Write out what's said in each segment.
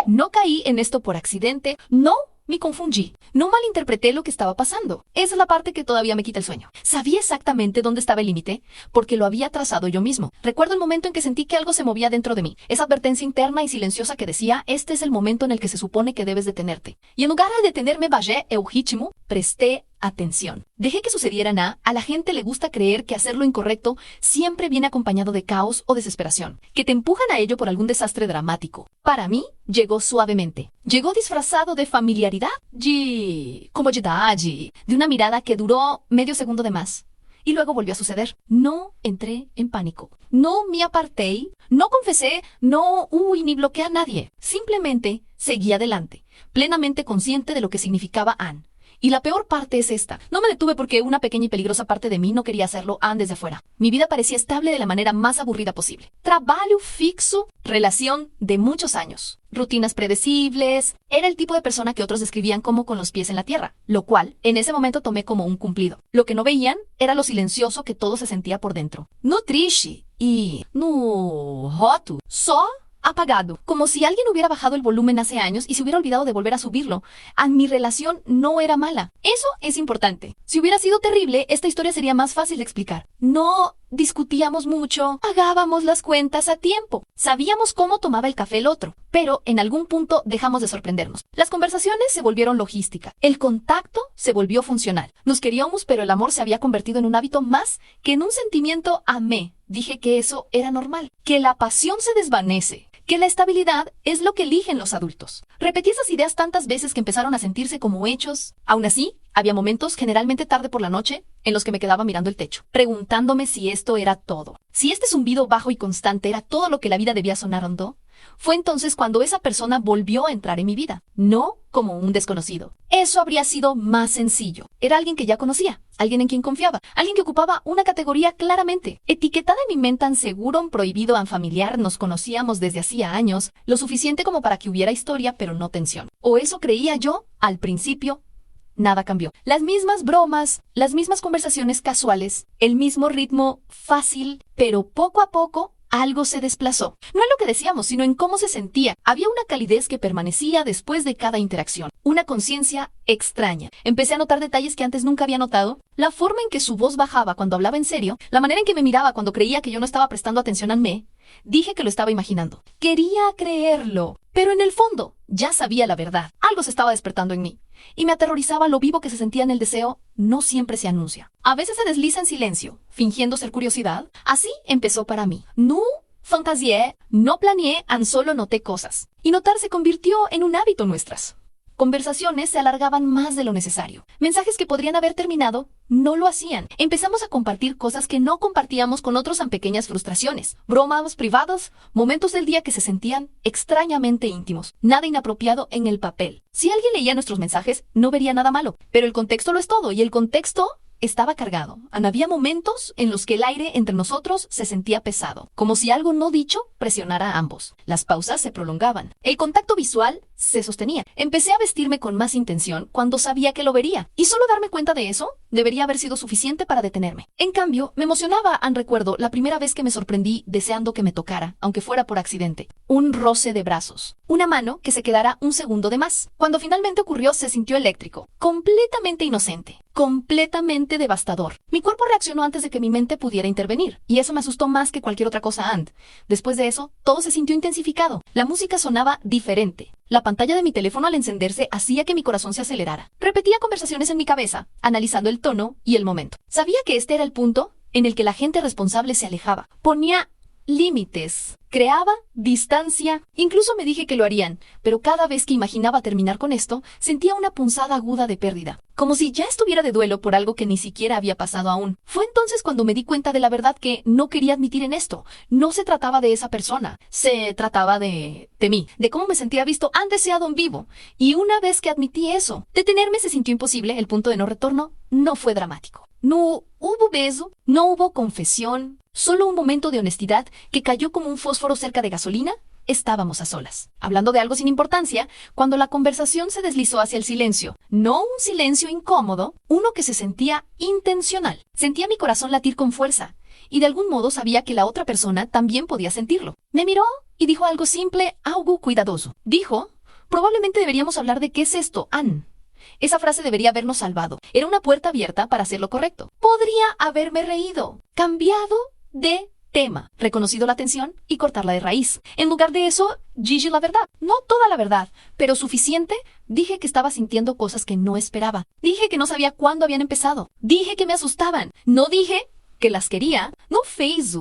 No caí en esto por accidente, no me confundí, no malinterpreté lo que estaba pasando. Esa es la parte que todavía me quita el sueño. Sabía exactamente dónde estaba el límite, porque lo había trazado yo mismo. Recuerdo el momento en que sentí que algo se movía dentro de mí, esa advertencia interna y silenciosa que decía, este es el momento en el que se supone que debes detenerte. Y en lugar de detenerme, bajé el ritmo, presté atención. Dejé que sucediera nada. A la gente le gusta creer que hacer lo incorrecto siempre viene acompañado de caos o desesperación, que te empujan a ello por algún desastre dramático. Para mí, llegó suavemente. Llegó disfrazado de familiaridad, de comodidad, de una mirada que duró medio segundo de más. Y luego volvió a suceder. No entré en pánico. No me aparté, no confesé, no ni bloqueé a nadie. Simplemente seguí adelante, plenamente consciente de lo que significaba Anne. Y la peor parte es esta. No me detuve porque una pequeña y peligrosa parte de mí no quería hacerlo desde afuera. Mi vida parecía estable de la manera más aburrida posible. Trabajo fixo, relación de muchos años, rutinas predecibles. Era el tipo de persona que otros describían como con los pies en la tierra, lo cual en ese momento tomé como un cumplido. Lo que no veían era lo silencioso que todo se sentía por dentro. No triste y no roto, só apagado, como si alguien hubiera bajado el volumen hace años y se hubiera olvidado de volver a subirlo. Mi relación no era mala. Eso es importante. Si hubiera sido terrible, esta historia sería más fácil de explicar. No discutíamos mucho, pagábamos las cuentas a tiempo, sabíamos cómo tomaba el café el otro, pero en algún punto dejamos de sorprendernos. Las conversaciones se volvieron logística, el contacto se volvió funcional. Nos queríamos, pero el amor se había convertido en un hábito más que en un sentimiento. Amé. Dije que eso era normal, que la pasión se desvanece, que la estabilidad es lo que eligen los adultos. Repetí esas ideas tantas veces que empezaron a sentirse como hechos. Aún así, había momentos, generalmente tarde por la noche, en los que me quedaba mirando el techo, preguntándome si esto era todo. Si este zumbido bajo y constante era todo lo que la vida debía sonar hondo. Fue entonces cuando esa persona volvió a entrar en mi vida, no como un desconocido. Eso habría sido más sencillo. Era alguien que ya conocía, alguien en quien confiaba, alguien que ocupaba una categoría claramente. Etiquetada en mi mente tan seguro, un prohibido, un familiar, nos conocíamos desde hacía años, lo suficiente como para que hubiera historia, pero no tensión. O eso creía yo al principio. Nada cambió. Las mismas bromas, las mismas conversaciones casuales, el mismo ritmo fácil, pero poco a poco algo se desplazó. No en lo que decíamos, sino en cómo se sentía. Había una calidez que permanecía después de cada interacción. Una conciencia extraña. Empecé a notar detalles que antes nunca había notado. La forma en que su voz bajaba cuando hablaba en serio. La manera en que me miraba cuando creía que yo no estaba prestando atención a mí. Dije que lo estaba imaginando. Quería creerlo. Pero en el fondo, ya sabía la verdad. Algo se estaba despertando en mí. Y me aterrorizaba lo vivo que se sentía en el deseo. No siempre se anuncia. A veces se desliza en silencio, fingiendo ser curiosidad. Así empezó para mí. No fantasié, no planeé, solo noté cosas. Y notar se convirtió en un hábito nuestras. Conversaciones se alargaban más de lo necesario. Mensajes que podrían haber terminado, no lo hacían. Empezamos a compartir cosas que no compartíamos con otros en pequeñas frustraciones. Bromas privados, momentos del día que se sentían extrañamente íntimos. Nada inapropiado en el papel. Si alguien leía nuestros mensajes, no vería nada malo. Pero el contexto lo es todo, y el contexto estaba cargado. Había momentos en los que el aire entre nosotros se sentía pesado, como si algo no dicho presionara a ambos. Las pausas se prolongaban. El contacto visual se sostenía. Empecé a vestirme con más intención cuando sabía que lo vería, y solo darme cuenta de eso debería haber sido suficiente para detenerme. En cambio, me emocionaba, recuerdo, la primera vez que me sorprendí deseando que me tocara, aunque fuera por accidente. Un roce de brazos. Una mano que se quedara un segundo de más. Cuando finalmente ocurrió, se sintió eléctrico. Completamente inocente. Completamente devastador. Mi cuerpo reaccionó antes de que mi mente pudiera intervenir, y eso me asustó más que cualquier otra cosa antes. Después de eso, todo se sintió intensificado. La música sonaba diferente. La pantalla de mi teléfono al encenderse hacía que mi corazón se acelerara. Repetía conversaciones en mi cabeza, analizando el tono y el momento. Sabía que este era el punto en el que la gente responsable se alejaba. Ponía límites. Creaba distancia. Incluso me dije que lo harían, pero cada vez que imaginaba terminar con esto, sentía una punzada aguda de pérdida, como si ya estuviera de duelo por algo que ni siquiera había pasado aún. Fue entonces cuando me di cuenta de la verdad que no quería admitir en esto. No se trataba de esa persona, se trataba de mí, de cómo me sentía visto, deseado en vivo. Y una vez que admití eso, detenerme se sintió imposible. El punto de no retorno no fue dramático. No hubo beso, no hubo confesión, solo un momento de honestidad que cayó como un fósforo cerca de gasolina. Estábamos a solas, hablando de algo sin importancia, cuando la conversación se deslizó hacia el silencio. No un silencio incómodo, uno que se sentía intencional. Sentía mi corazón latir con fuerza, y de algún modo sabía que la otra persona también podía sentirlo. Me miró y dijo algo simple, algo cuidadoso. Dijo, Probablemente deberíamos hablar de qué es esto, Anne. Esa frase debería habernos salvado. Era una puerta abierta para hacer lo correcto. Podría haberme reído, cambiado de tema, reconocido la tensión y cortarla de raíz. En lugar de eso, Gigi la verdad. No toda la verdad, pero suficiente. Dije que estaba sintiendo cosas que no esperaba. Dije que no sabía cuándo habían empezado. Dije que me asustaban. No dije que las quería. No fez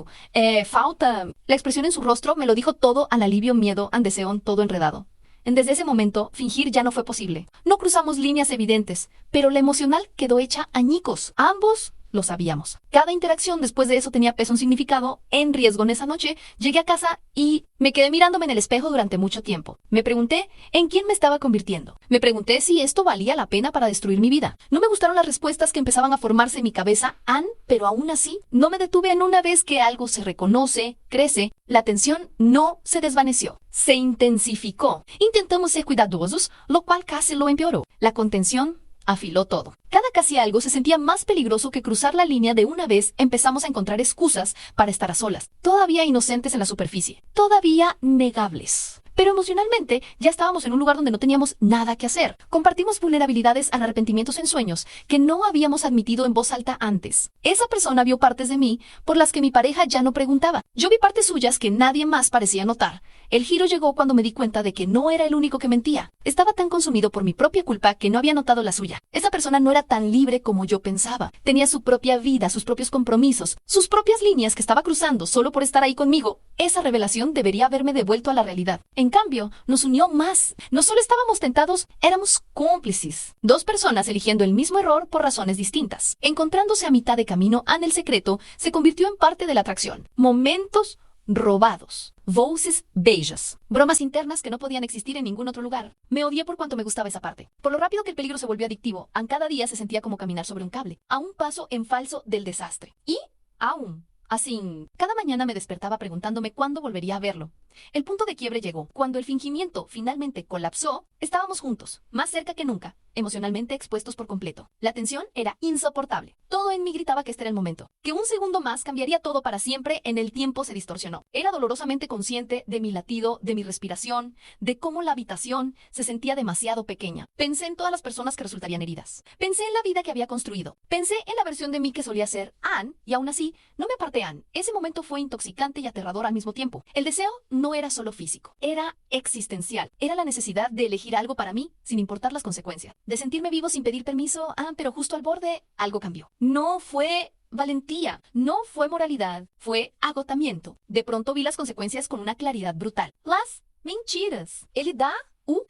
falta. La expresión en su rostro me lo dijo todo al alivio, miedo, and deseo, todo enredado. Desde ese momento, fingir ya no fue posible. No cruzamos líneas evidentes, pero la emocional quedó hecha añicos. Ambos lo sabíamos. Cada interacción después de eso tenía peso, un significado, en riesgo. En esa noche llegué a casa y me quedé mirándome en el espejo durante mucho tiempo. Me pregunté en quién me estaba convirtiendo. Me pregunté si esto valía la pena para destruir mi vida. No me gustaron las respuestas que empezaban a formarse en mi cabeza, Anne, pero aún así no me detuve. En una vez que algo se reconoce, crece, la tensión no se desvaneció. Se intensificó. Intentamos ser cuidadosos, lo cual casi lo empeoró. La contención afiló todo. Cada casi algo se sentía más peligroso que cruzar la línea. De una vez empezamos a encontrar excusas para estar a solas, todavía inocentes en la superficie, todavía negables. Pero emocionalmente ya estábamos en un lugar donde no teníamos nada que hacer. Compartimos vulnerabilidades, arrepentimientos en sueños que no habíamos admitido en voz alta antes. Esa persona vio partes de mí por las que mi pareja ya no preguntaba. Yo vi partes suyas que nadie más parecía notar. El giro llegó cuando me di cuenta de que no era el único que mentía. Estaba tan consumido por mi propia culpa que no había notado la suya. Esa persona no era tan libre como yo pensaba. Tenía su propia vida, sus propios compromisos, sus propias líneas que estaba cruzando solo por estar ahí conmigo. Esa revelación debería haberme devuelto a la realidad. En cambio, nos unió más. No solo estábamos tentados, éramos cómplices. Dos personas eligiendo el mismo error por razones distintas. Encontrándose a mitad de camino, Anne el secreto se convirtió en parte de la atracción. Momentos robados. Voces bellas. Bromas internas que no podían existir en ningún otro lugar. Me odié por cuanto me gustaba esa parte. Por lo rápido que el peligro se volvió adictivo, Anne cada día se sentía como caminar sobre un cable, a un paso en falso del desastre. Y aún así, cada mañana me despertaba preguntándome cuándo volvería a verlo. El punto de quiebre llegó. Cuando el fingimiento finalmente colapsó, estábamos juntos, más cerca que nunca, emocionalmente expuestos por completo. La tensión era insoportable. Todo en mí gritaba que este era el momento, que un segundo más cambiaría todo para siempre. En el tiempo se distorsionó. Era dolorosamente consciente de mi latido, de mi respiración, de cómo la habitación se sentía demasiado pequeña. Pensé en todas las personas que resultarían heridas. Pensé en la vida que había construido. Pensé en la versión de mí que solía ser Anne, y aún así, no me aparté Anne. Ese momento fue intoxicante y aterrador al mismo tiempo. El deseo no era solo físico, era existencial. Era la necesidad de elegir algo para mí sin importar las consecuencias. De sentirme vivo sin pedir permiso, pero justo al borde, algo cambió. No fue valentía, no fue moralidad, fue agotamiento. De pronto vi las consecuencias con una claridad brutal. Las mentiras. Él da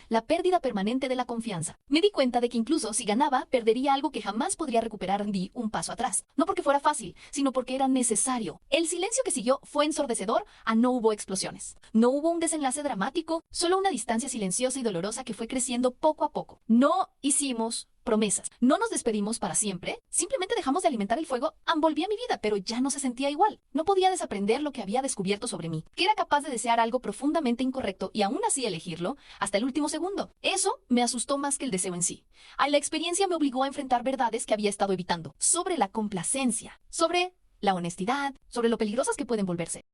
la pérdida permanente de la confianza. Me di cuenta de que incluso si ganaba, perdería algo que jamás podría recuperar. Di un paso atrás. No porque fuera fácil, sino porque era necesario. El silencio que siguió fue ensordecedor. No hubo explosiones. No hubo un desenlace dramático, solo una distancia silenciosa y dolorosa que fue creciendo poco a poco. No hicimos promesas. No nos despedimos para siempre. Simplemente dejamos de alimentar el fuego. Envolvía mi vida, pero ya no se sentía igual. No podía desaprender lo que había descubierto sobre mí. Que era capaz de desear algo profundamente incorrecto y aún así elegirlo hasta el último segundo. Eso me asustó más que el deseo en sí. La experiencia me obligó a enfrentar verdades que había estado evitando. Sobre la complacencia. Sobre la honestidad. Sobre lo peligrosas que pueden volverse.